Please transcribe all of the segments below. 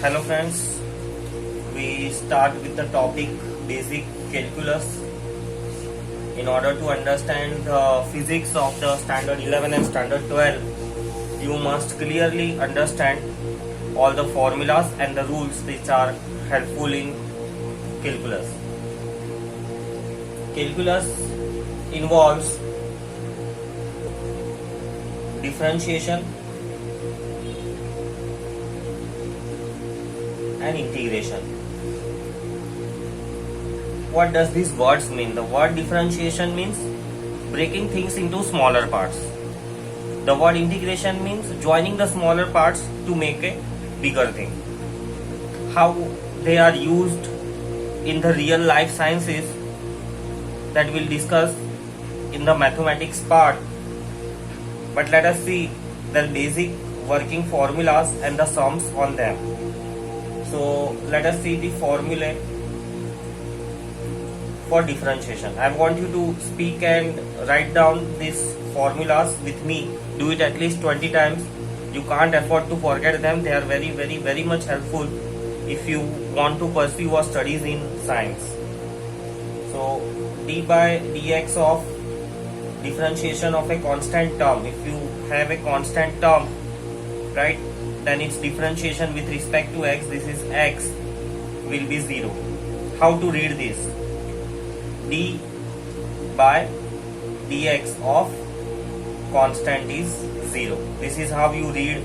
Hello friends, we start with the topic basic calculus. In order to understand the physics of the standard 11 and standard 12, you must clearly understand all the formulas and the rules which are helpful in calculus. Calculus involves differentiation and integration. What does these words mean? The word differentiation means breaking things into smaller parts. The word integration means joining the smaller parts to make a bigger thing. How they are used in the real life sciences, that we'll discuss in the mathematics part. But let us see the basic working formulas and the sums on them. So let us see the formula for differentiation. I want you to speak and write down these formulas with me. Do it at least 20 times. You can't afford to forget them. They are very much helpful if you want to pursue your studies in science. So d by dx of differentiation of a constant term. If you have a constant term, right, then its differentiation with respect to x, this is x, will be 0. How to read this? D by dx of constant is 0. This is how you read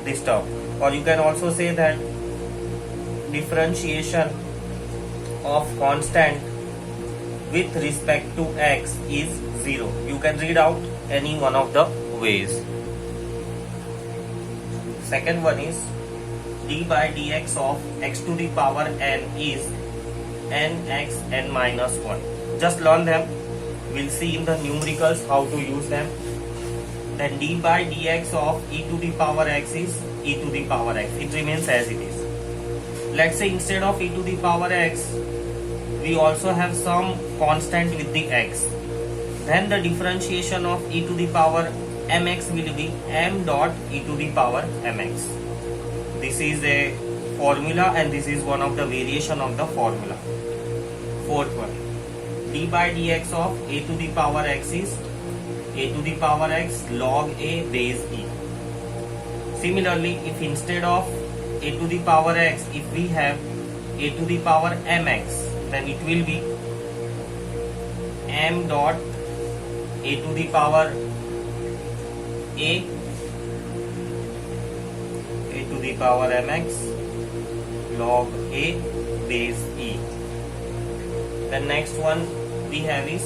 this term. Or you can also say that differentiation of constant with respect to x is 0. You can read out any one of the ways. Second one is d by dx of x to the power n is nx n minus 1. Just learn them. We'll see in the numericals how to use them. Then d by dx of e to the power x is e to the power x. It remains as it is. Let's say instead of e to the power x, we also have some constant with the x. Then the differentiation of e to the power mx will be m dot e to the power mx. This is a formula and this is one of the variation of the formula. Fourth one, d by dx of a to the power x is a to the power x log a base e. Similarly, if instead of a to the power x, if we have a to the power mx, then it will be m dot a to the power a to the power mx log a base e. The next one we have is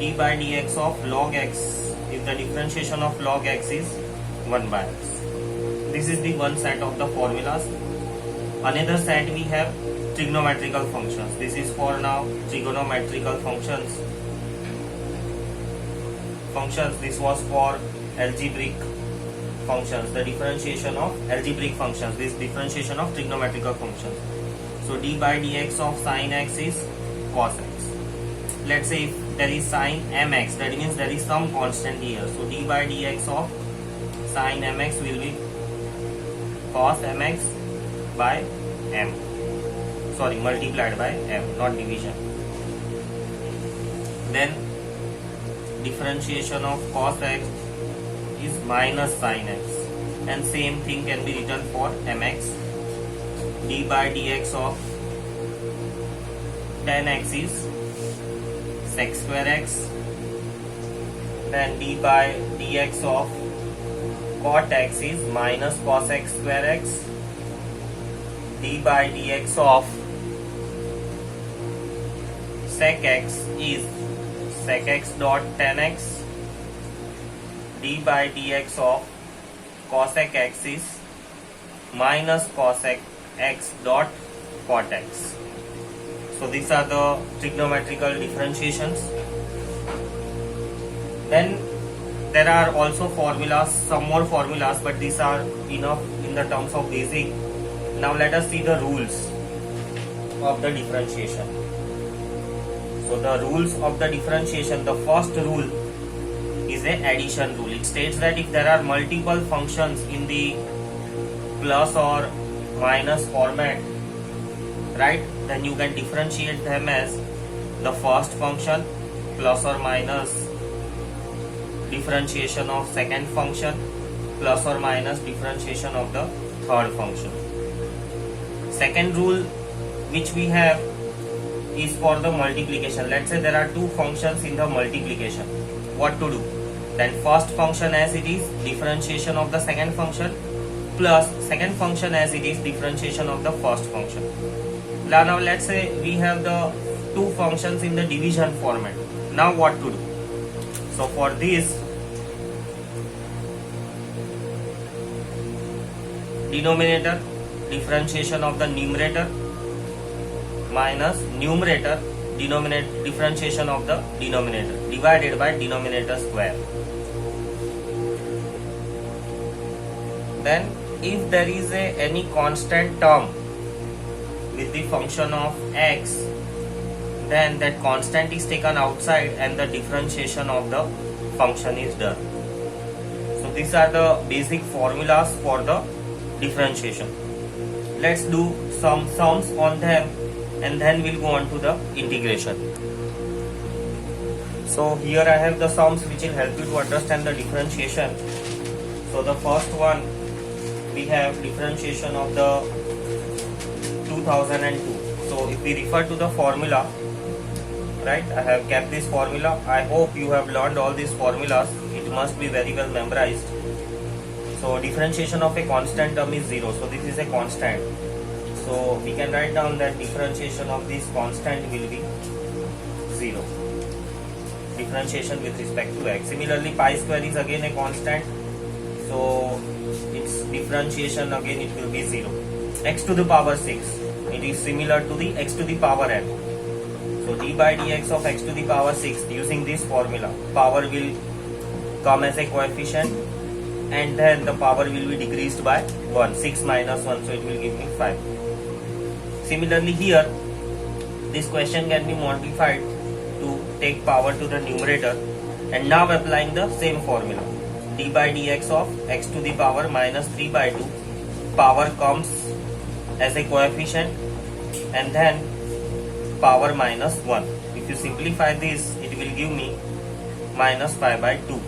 d by dx of log x if the differentiation of log x is 1 by x. This is the one set of the formulas. Another set we have trigonometrical functions. This is for now trigonometrical functions. This was for algebraic functions, the differentiation of algebraic functions, this differentiation of trigonometrical functions. So d by dx of sin x is cos x. Let's say if there is sin mx, that means there is some constant here. So d by dx of sin mx will be cos mx by m. Sorry, multiplied by m, not division. Then differentiation of cos x is minus sin x, and same thing can be written for mx. D by dx of tan x is sec square x. Then d by dx of cot x is minus cos x square x. D by dx of sec x is sec x dot tan x. D by dx of cosec x is minus cosec x dot cot x. So these are the trigonometrical differentiations. Then there are also formulas, some more formulas, but these are enough in the terms of basic. Now let us see the rules of the differentiation. So the rules of the differentiation, the first rule is a addition rule. It states that if there are multiple functions in the plus or minus format, right? Then you can differentiate them as the first function plus or minus differentiation of second function plus or minus differentiation of the third function. Second rule which we have is for the multiplication. Let's say there are two functions in the multiplication. What to do? Then first function as it is, differentiation of the second function, plus second function as it is, differentiation of the first function. Now let's say we have the two functions in the division format. Now what to do? So for this, denominator, differentiation of the numerator, minus numerator, denominator, differentiation of the denominator, divided by denominator square. Then if there is any constant term with the function of x, then that constant is taken outside and the differentiation of the function is done. So these are the basic formulas for the differentiation. Let's do some sums on them and then we'll go on to the integration. So here I have the sums which will help you to understand the differentiation. So the first one, we have differentiation of the 2002. So if we refer to the formula, right, I have kept this formula. I hope you have learned all these formulas. It must be very well memorized. So differentiation of a constant term is 0. So this is a constant. So we can write down that differentiation of this constant will be 0. Differentiation with respect to x. Similarly, pi square is again a constant. So its differentiation again it will be 0. X to the power 6. It is similar to the x to the power n. So d by dx of x to the power 6, using this formula, power will come as a coefficient and then the power will be decreased by 1. 6 minus 1, so it will give me 5. Similarly here, this question can be modified to take power to the numerator, and now applying the same formula, d by dx of x to the power minus 3 by 2, power comes as a coefficient and then power minus 1. If you simplify this, it will give me minus 5 by 2.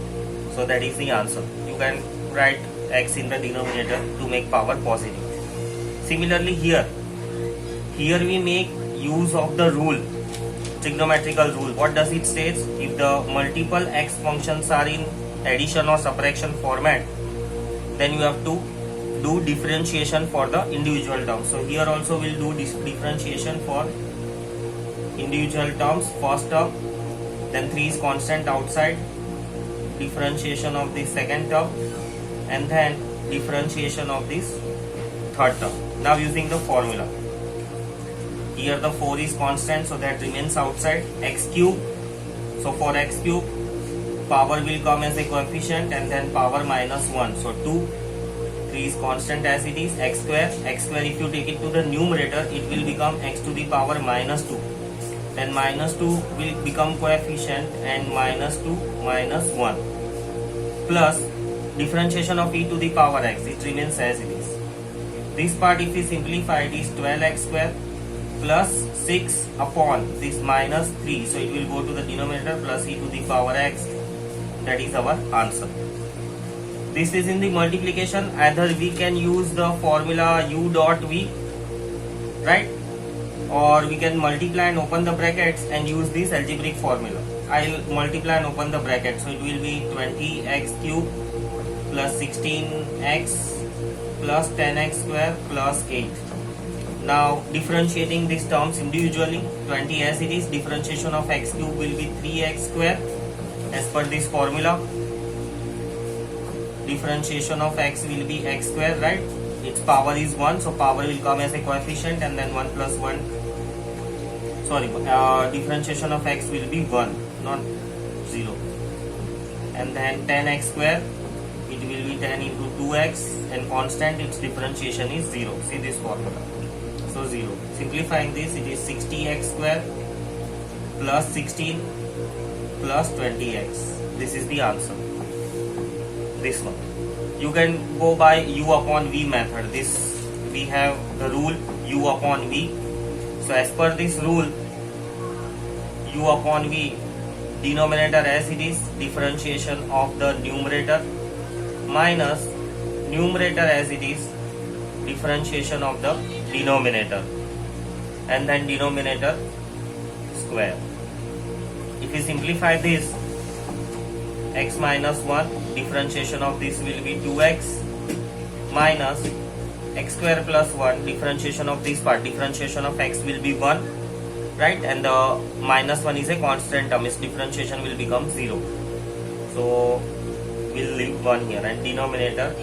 So that is the answer. You can write x in the denominator to make power positive. Similarly here we make use of the rule, trigonometrical rule. What does it say? If the multiple x functions are in addition or subtraction format, then you have to do differentiation for the individual terms. So here also we'll do this differentiation for individual terms. First term, then 3 is constant outside, differentiation of the second term, and then differentiation of this third term. Now using the formula, here the 4 is constant, so that remains outside. X cube, so for x cube, power will come as a coefficient and then power minus 1, so 2. 3 is constant as it is. X square if you take it to the numerator, it will become x to the power minus 2. Then minus 2 will become coefficient and minus 2 minus 1, plus differentiation of e to the power x, it remains as it is. This part if we simplify, it is 12x square plus 6 upon this minus 3, so it will go to the denominator, plus e to the power x. That is our answer. This is in the multiplication. Either we can use the formula u dot v, right, or we can multiply and open the brackets and use this algebraic formula. I'll multiply and open the bracket, so it will be 20x cube plus 16x plus 10x square plus 8. Now differentiating these terms individually, 20 as it is, differentiation of x cube will be 3x square as per this formula. Differentiation of x will be x square, right? Its power is 1, so power will come as a coefficient and then 1 plus 1. Sorry, differentiation of x will be 1, not 0. And then 10x square, it will be 10 into 2x, and constant, its differentiation is 0. See this formula. So 0. Simplifying this, it is 60x square plus 16 plus 20x. This is the answer. This one. You can go by u upon v method. This we have the rule u upon v. So as per this rule, u upon v, denominator as it is, differentiation of the numerator, minus numerator as it is, differentiation of the denominator, and then denominator square. If we simplify this, x minus 1, differentiation of this will be 2x, minus x square plus 1, differentiation of this part, differentiation of x will be 1, right, and the minus 1 is a constant term, its differentiation will become 0. So we'll leave 1 here, and denominator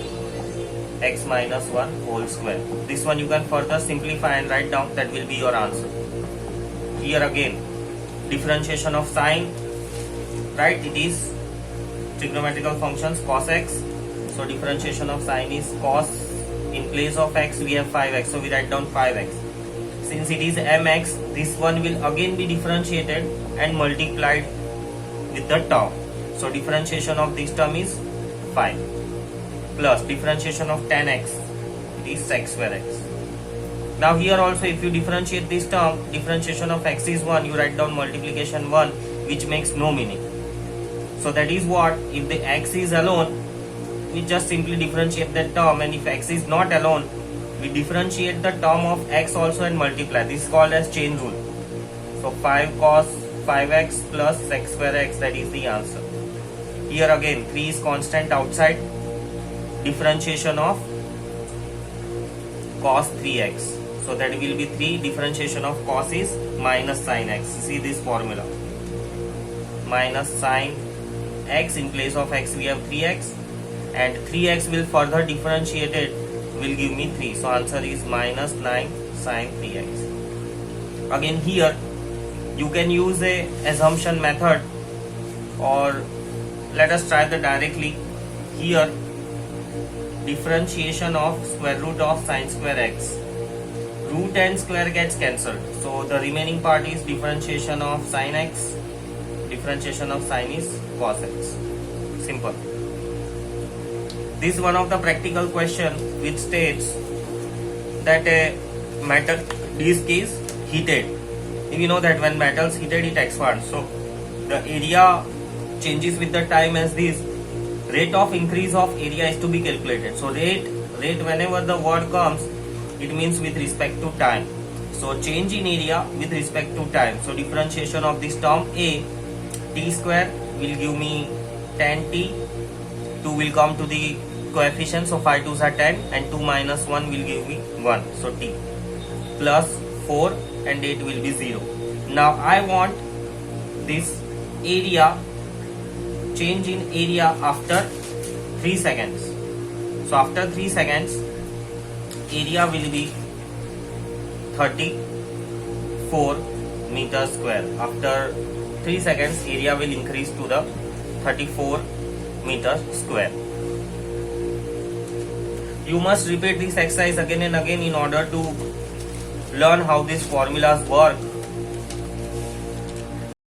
x minus 1 whole square. This one you can further simplify and write down, that will be your answer. Here again, differentiation of sine, right, it is trigonometrical functions cos x. So differentiation of sine is cos, in place of x we have 5x, so we write down 5x. Since it is mx, this one will again be differentiated and multiplied with the term. So differentiation of this term is 5, plus differentiation of tan x, it is sec square x. Now here also, if you differentiate this term, differentiation of x is 1, you write down multiplication 1, which makes no meaning. So that is what, if the x is alone, we just simply differentiate that term, and if x is not alone, we differentiate the term of x also and multiply. This is called as chain rule. So 5 cos 5x plus sec square x, that is the answer. Here again, 3 is constant outside, differentiation of cos 3x. So that will be 3, differentiation of cos is minus sin x. See this formula. Minus sin x, in place of x we have 3x, and 3x will further differentiate it, will give me 3. So answer is minus 9 sin 3x. Again here, you can use a assumption method, or let us try the directly. Here, differentiation of square root of sine square x, root and square gets cancelled, so the remaining part is differentiation of sine x, differentiation of sine is cos x. Simple. This is one of the practical question which states that a metal disc is heated. We know that when metal is heated, it expands. So the area changes with the time as this. Rate of increase of area is to be calculated. So rate whenever the word comes, it means with respect to time. So change in area with respect to time. So differentiation of this term a, t square will give me 10t, 2 will come to the coefficient, so 5 2s are 10, and 2 minus 1 will give me 1, so t, plus 4 and 8 will be 0. Now I want this area, change in area after 3 seconds. So after 3 seconds, area will be 34 meters square. After 3 seconds, area will increase to the 34 meters square. You must repeat this exercise again and again in order to learn how these formulas work